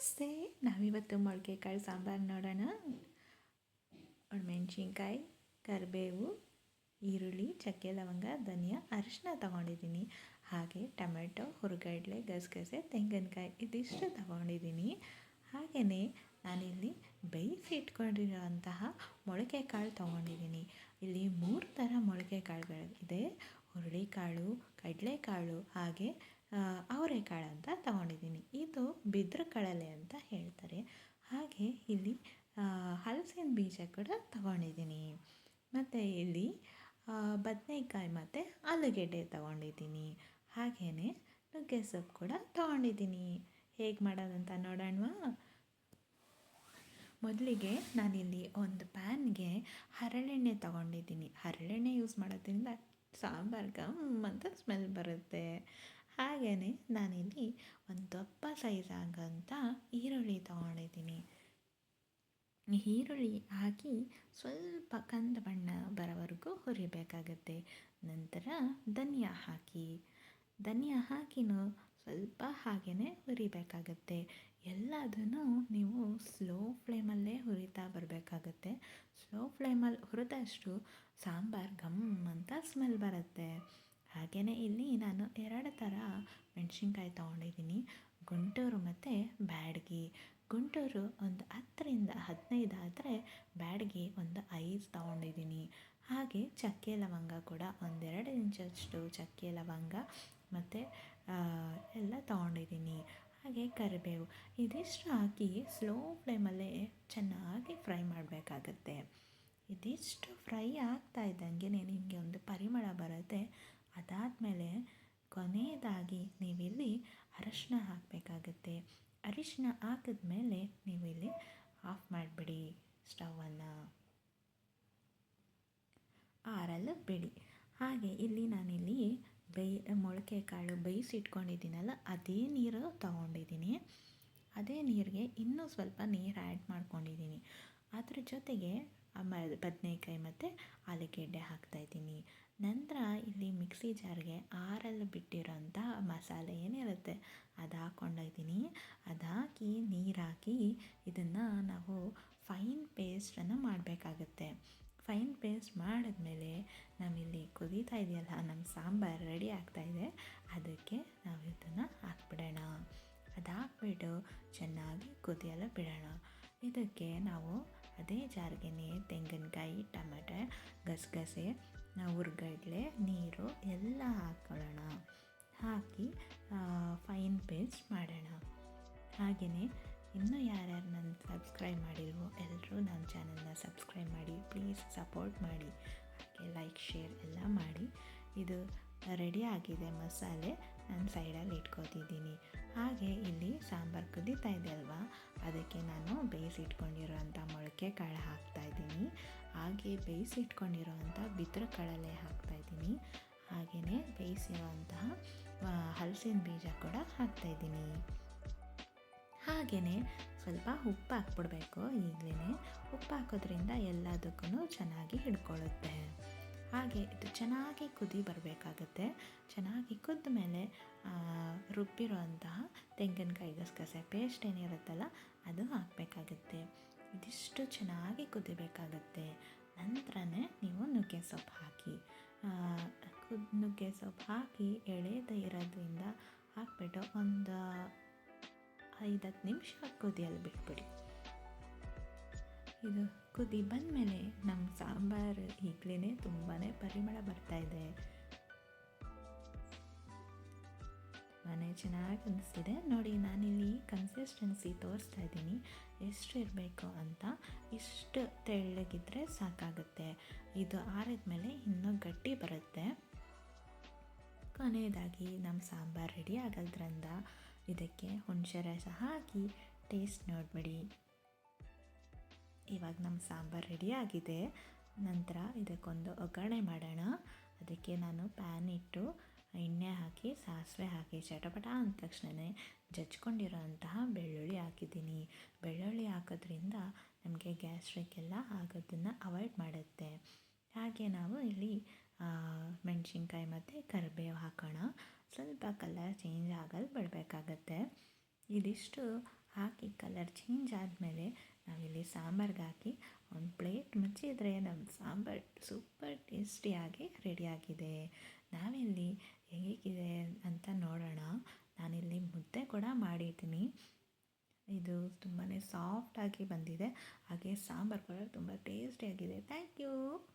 ನಮಸ್ತೆ. ನಾವಿವತ್ತು ಮೊಳಕೆ ಕಾಳು ಸಾಂಬಾರು ನೋಡೋಣ. ಮೆಣಸಿನ್ಕಾಯಿ, ಕರಿಬೇವು, ಈರುಳ್ಳಿ, ಚಕ್ಕೆ ಲವಂಗ, ಧನಿಯಾ, ಅರಿಶಿನ ತೊಗೊಂಡಿದ್ದೀನಿ. ಹಾಗೆ ಟೊಮೆಟೊ, ಹುರಿಗಡಲೆ, ಗಸಗಸೆ, ತೆಂಗಿನಕಾಯಿ ಇದಿಷ್ಟು ತೊಗೊಂಡಿದ್ದೀನಿ. ಹಾಗೆಯೇ ನಾನಿಲ್ಲಿ ಬೇಯಿಸಿ ಇಟ್ಕೊಂಡಿರೋಂತಹ ಮೊಳಕೆ ಕಾಳು ತೊಗೊಂಡಿದ್ದೀನಿ. ಇಲ್ಲಿ 3 ಥರ ಮೊಳಕೆ ಕಾಳುಗಳಿದೆ. ಹುರುಳಿಕಾಳು, ಕಡಲೆಕಾಳು ಹಾಗೆ ಅವರೆಕಾಳು ಅಂತ ತೊಗೊಂಡಿದ್ದೀನಿ. ಇದು ಬಿದ್ರ ಕಡಲೆ ಅಂತ ಹೇಳ್ತಾರೆ. ಹಾಗೆ ಇಲ್ಲಿ ಹಲಸಿನ ಬೀಜ ಕೂಡ ತೊಗೊಂಡಿದ್ದೀನಿ. ಮತ್ತು ಇಲ್ಲಿ ಬದನೆಕಾಯಿ ಮತ್ತು ಆಲೂಗೆಡ್ಡೆ ತೊಗೊಂಡಿದ್ದೀನಿ. ಹಾಗೆಯೇ ನುಗ್ಗೆ ಸೊಪ್ಪು ಕೂಡ ತೊಗೊಂಡಿದ್ದೀನಿ. ಹೇಗೆ ಮಾಡೋದಂತ ನೋಡೋಣವಾ? ಮೊದಲಿಗೆ ನಾನಿಲ್ಲಿ ಒಂದು ಪ್ಯಾನ್ಗೆ ಹರಳೆಣ್ಣೆ ತೊಗೊಂಡಿದ್ದೀನಿ. ಹರಳೆಣ್ಣೆ ಯೂಸ್ ಮಾಡೋದ್ರಿಂದ ಸಾಂಬಾರು ಘಮ್ ಅಂತ ಸ್ಮೆಲ್ ಬರುತ್ತೆ. ಹಾಗೆಯೇ ನಾನಿಲ್ಲಿ ಒಂದು ದಪ್ಪ ಸೈಜ್ ಆಗೋಂಥ ಈರುಳ್ಳಿ ತೊಗೊಂಡಿದ್ದೀನಿ. ಈರುಳ್ಳಿ ಹಾಕಿ ಸ್ವಲ್ಪ ಕಂದು ಬಣ್ಣ ಬರೋವರೆಗೂ ಹುರಿಬೇಕಾಗತ್ತೆ. ನಂತರ ಧನಿಯಾ ಹಾಕಿನೂ ಸ್ವಲ್ಪ ಹಾಗೆಯೇ ಹುರಿಬೇಕಾಗತ್ತೆ. ಎಲ್ಲದನ್ನು ನೀವು ಸ್ಲೋ ಫ್ಲೇಮಲ್ಲೇ ಹುರಿತಾ ಬರಬೇಕಾಗತ್ತೆ. ಸ್ಲೋ ಫ್ಲೇಮಲ್ಲಿ ಹುರಿದಷ್ಟು ಸಾಂಬಾರು ಘಮ್ ಅಂತ ಸ್ಮೆಲ್ ಬರುತ್ತೆ. ಹಾಗೆಯೇ ಇಲ್ಲಿ ನಾನು 2 ಥರ ಮೆಣಸಿನ್ಕಾಯಿ ತೊಗೊಂಡಿದ್ದೀನಿ. ಗುಂಟೂರು ಮತ್ತು ಬ್ಯಾಡಗಿ. ಗುಂಟೂರು ಒಂದು 10ರಿಂದ 15 ಆದರೆ ಬ್ಯಾಡಗಿ ಒಂದು 5 ತೊಗೊಂಡಿದ್ದೀನಿ. ಹಾಗೆ ಚಕ್ಕೆ ಲವಂಗ ಕೂಡ ಒಂದು 2 ಇಂಚಷ್ಟು ಚಕ್ಕೆ ಲವಂಗ ಮತ್ತು ಎಲ್ಲ ತೊಗೊಂಡಿದ್ದೀನಿ. ಹಾಗೆ ಕರಿಬೇವು ಇದಿಷ್ಟು ಹಾಕಿ ಸ್ಲೋ ಫ್ಲೇಮಲ್ಲೇ ಚೆನ್ನಾಗಿ ಫ್ರೈ ಮಾಡಬೇಕಾಗತ್ತೆ. ಇದಿಷ್ಟು ಫ್ರೈ ಆಗ್ತಾ ಇದ್ದಂಗೆ ನಿಮಗೆ ಒಂದು ಪರಿಮಳ ಬರುತ್ತೆ. ಅದಾದಮೇಲೆ ಕೊನೆಯದಾಗಿ ನೀವಿಲ್ಲಿ ಅರಿಶಿನ ಹಾಕಬೇಕಾಗತ್ತೆ. ಅರಿಶಿನ ಹಾಕಿದ್ಮೇಲೆ ನೀವಿಲ್ಲಿ ಆಫ್ ಮಾಡಿಬಿಡಿ ಸ್ಟವನ್ನು, ಆರಲು ಬಿಡಿ. ಹಾಗೆ ಇಲ್ಲಿ ನಾನಿಲ್ಲಿ ಮೊಳಕೆ ಕಾಳು ಬೇಯಿಸಿ ಇಟ್ಕೊಂಡಿದ್ದೀನಲ್ಲ, ಅದೇ ನೀರು ತೊಗೊಂಡಿದ್ದೀನಿ. ಅದೇ ನೀರಿಗೆ ಇನ್ನೂ ಸ್ವಲ್ಪ ನೀರು ಆ್ಯಡ್ ಮಾಡ್ಕೊಂಡಿದ್ದೀನಿ. ಅದ್ರ ಜೊತೆಗೆ ಬದನೆಕಾಯಿ ಮತ್ತು ಆಲೂಗೆಡ್ಡೆ ಹಾಕ್ತಾಯಿದ್ದೀನಿ. ನಂತರ ಇಲ್ಲಿ ಮಿಕ್ಸಿ ಜಾರ್ಗೆ ಆರಲು ಬಿಟ್ಟಿರೋಂಥ ಮಸಾಲೆ ಏನಿರುತ್ತೆ ಅದು ಹಾಕ್ಕೊಂಡಿದ್ದೀನಿ. ಅದು ಹಾಕಿ ನೀರು ಹಾಕಿ ಇದನ್ನು ನಾವು ಫೈನ್ ಪೇಸ್ಟನ್ನು ಮಾಡಬೇಕಾಗತ್ತೆ. ಫೈನ್ ಪೇಸ್ಟ್ ಮಾಡಿದ್ಮೇಲೆ ನಾವಿಲ್ಲಿ ಕುದೀತಾ ಇದೆಯಲ್ಲ, ನಮ್ಮ ಸಾಂಬಾರು ರೆಡಿ ಆಗ್ತಾಯಿದೆ. ಅದಕ್ಕೆ ನಾವು ಇದನ್ನು ಹಾಕ್ಬಿಡೋಣ. ಅದು ಹಾಕ್ಬಿಟ್ಟು ಚೆನ್ನಾಗಿ ಕುದಿಯಲು ಬಿಡೋಣ. ಇದಕ್ಕೆ ನಾವು ಅದೇ ಜಾರ್ಗೆ ತೆಂಗಿನಕಾಯಿ, ಟೊಮೆಟೊ, ಗಸಗಸೆ, ಹುರ್ಗಡ್ಲೆ, ನೀರು ಎಲ್ಲ ಹಾಕ್ಕೊಳ್ಳೋಣ. ಹಾಕಿ ಫೈನ್ ಪೇಸ್ಟ್ ಮಾಡೋಣ. ಹಾಗೆಯೇ ಇನ್ನೂ ಯಾರ್ಯಾರು ನನ್ನ ಸಬ್ಸ್ಕ್ರೈಬ್ ಮಾಡಿಲ್ವೋ ಎಲ್ಲರೂ ನನ್ನ ಚಾನಲ್ನ ಸಬ್ಸ್ಕ್ರೈಬ್ ಮಾಡಿ, ಪ್ಲೀಸ್ ಸಪೋರ್ಟ್ ಮಾಡಿ. ಹಾಗೆ ಲೈಕ್, ಶೇರ್ ಎಲ್ಲ ಮಾಡಿ. ಇದು ರೆಡಿ ಆಗಿದೆ ಮಸಾಲೆ, ನಾನು ಸೈಡಲ್ಲಿ ಇಟ್ಕೊತಿದ್ದೀನಿ. ಹಾಗೆ ಇಲ್ಲಿ ಸಾಂಬಾರು ಕುದೀತಾ ಇದೆ ಅಲ್ವಾ, ಅದಕ್ಕೆ ನಾನು ಬೇಯಿಸಿಟ್ಕೊಂಡಿರೋಂಥ ಮೊಳಕೆ ಕಾಳು ಹಾಕ್ತಾಯಿದ್ದೀನಿ. ಹಾಗೆ ಬೇಯಿಸಿಟ್ಕೊಂಡಿರೋಂಥ ಬಿದ್ರ ಕಡಲೆ ಹಾಕ್ತಾಯಿದ್ದೀನಿ. ಹಾಗೆಯೇ ಬೇಯಿಸಿರೋಂತಹ ಹಲಸಿನ ಬೀಜ ಕೂಡ ಹಾಕ್ತಾಯಿದ್ದೀನಿ. ಹಾಗೆಯೇ ಸ್ವಲ್ಪ ಉಪ್ಪು ಹಾಕ್ಬಿಡ್ಬೇಕು. ಈಗಲೇ ಉಪ್ಪು ಹಾಕೋದ್ರಿಂದ ಎಲ್ಲದಕ್ಕೂ ಚೆನ್ನಾಗಿ ಹಿಡ್ಕೊಳ್ಳುತ್ತೆ. ಹಾಗೆ ಇದು ಚೆನ್ನಾಗಿ ಕುದಿ ಬರಬೇಕಾಗತ್ತೆ. ಚೆನ್ನಾಗಿ ಕುದ್ದ ಮೇಲೆ ರುಬ್ಬಿರೋಂತಹ ತೆಂಗಿನಕಾಯಿ, ಗಸಗಸೆ ಪೇಸ್ಟ್ ಏನಿರುತ್ತಲ್ಲ ಅದು ಹಾಕಬೇಕಾಗತ್ತೆ. ಇದಿಷ್ಟು ಚೆನ್ನಾಗಿ ಕುದಿಬೇಕಾಗತ್ತೆ. ನಂತರನೇ ನೀವು ನುಗ್ಗೆ ಸೊಪ್ಪು ಹಾಕಿ. ನುಗ್ಗೆ ಸೊಪ್ಪು ಹಾಕಿ ಎಳೆದೇ ಇರೋದ್ರಿಂದ ಹಾಕ್ಬಿಟ್ಟು ಒಂದು 5-10 ನಿಮಿಷ ಕುದಿಯಲು ಬಿಟ್ಬಿಡಿ. ಇದು ಕುದಿ ಬಂದಮೇಲೆ ನಮ್ಮ ಸಾಂಬಾರು ಈಗಲೇ ತುಂಬಾ ಪರಿಮಳ ಬರ್ತಾಯಿದೆ. ಮನೆ ಚೆನ್ನಾಗಿ ಅನಿಸ್ತಿದೆ ನೋಡಿ. ನಾನಿಲ್ಲಿ ಕನ್ಸಿಸ್ಟೆನ್ಸಿ ತೋರಿಸ್ತಾ ಇದ್ದೀನಿ ಎಷ್ಟು ಇರಬೇಕು ಅಂತ. ಇಷ್ಟು ತೆಳ್ಳಗಿದ್ರೆ ಸಾಕಾಗುತ್ತೆ. ಇದು ಆರಿದ ಮೇಲೆ ಇನ್ನೂ ಗಟ್ಟಿ ಬರುತ್ತೆ. ಕೊನೆಯದಾಗಿ ನಮ್ಮ ಸಾಂಬಾರು ರೆಡಿ ಆಗೋದ್ರಿಂದ ಇದಕ್ಕೆ ಹುಣಸೆ ರಸ ಹಾಕಿ ಟೇಸ್ಟ್ ನೋಡಿಬಿಡಿ. ಇವಾಗ ನಮ್ಮ ಸಾಂಬಾರು ರೆಡಿ ಆಗಿದೆ. ನಂತರ ಇದಕ್ಕೊಂದು ಒಗ್ಗರಣೆ ಮಾಡೋಣ. ಅದಕ್ಕೆ ನಾನು ಪ್ಯಾನ್ ಇಟ್ಟು ಎಣ್ಣೆ ಹಾಕಿ, ಸಾಸಿವೆ ಹಾಕಿ, ಚಟಪಟ ಅಂದ ತಕ್ಷಣವೇ ಜಜ್ಕೊಂಡಿರೋಂತಹ ಬೆಳ್ಳುಳ್ಳಿ ಹಾಕಿದ್ದೀನಿ. ಬೆಳ್ಳುಳ್ಳಿ ಹಾಕೋದ್ರಿಂದ ನಮಗೆ ಗ್ಯಾಸ್ಟ್ರಿಕ್ ಎಲ್ಲ ಆಗೋದನ್ನು ಅವಾಯ್ಡ್ ಮಾಡುತ್ತೆ. ಹಾಗೆ ನಾವು ಇಲ್ಲಿ ಮೆಣಸಿನ್ಕಾಯಿ ಮತ್ತು ಕರಿಬೇವು ಹಾಕೋಣ. ಸ್ವಲ್ಪ ಕಲರ್ ಚೇಂಜ್ ಆಗಲು ಬಿಡಬೇಕಾಗತ್ತೆ. ಇದಿಷ್ಟು ಹಾಕಿ ಕಲರ್ ಚೇಂಜ್ ಆದಮೇಲೆ ನಾವಿಲ್ಲಿ ಸಾಂಬಾರ್ಗೆ ಹಾಕಿ ಒಂದು ಪ್ಲೇಟ್ ಮುಚ್ಚಿದರೆ ನಮ್ಮ ಸಾಂಬಾರು ಸೂಪರ್ ಟೇಸ್ಟಿಯಾಗಿ ರೆಡಿಯಾಗಿದೆ. ನಾವಿಲ್ಲಿ ಹೇಗಿದೆ ಅಂತ ನೋಡೋಣ. ನಾನಿಲ್ಲಿ ಮುದ್ದೆ ಕೂಡ ಮಾಡಿದ್ದೀನಿ. ಇದು ತುಂಬಾ ಸಾಫ್ಟಾಗಿ ಬಂದಿದೆ, ಹಾಗೆ ಸಾಂಬಾರು ಕೂಡ ತುಂಬ ಟೇಸ್ಟಿಯಾಗಿದೆ. Thank you.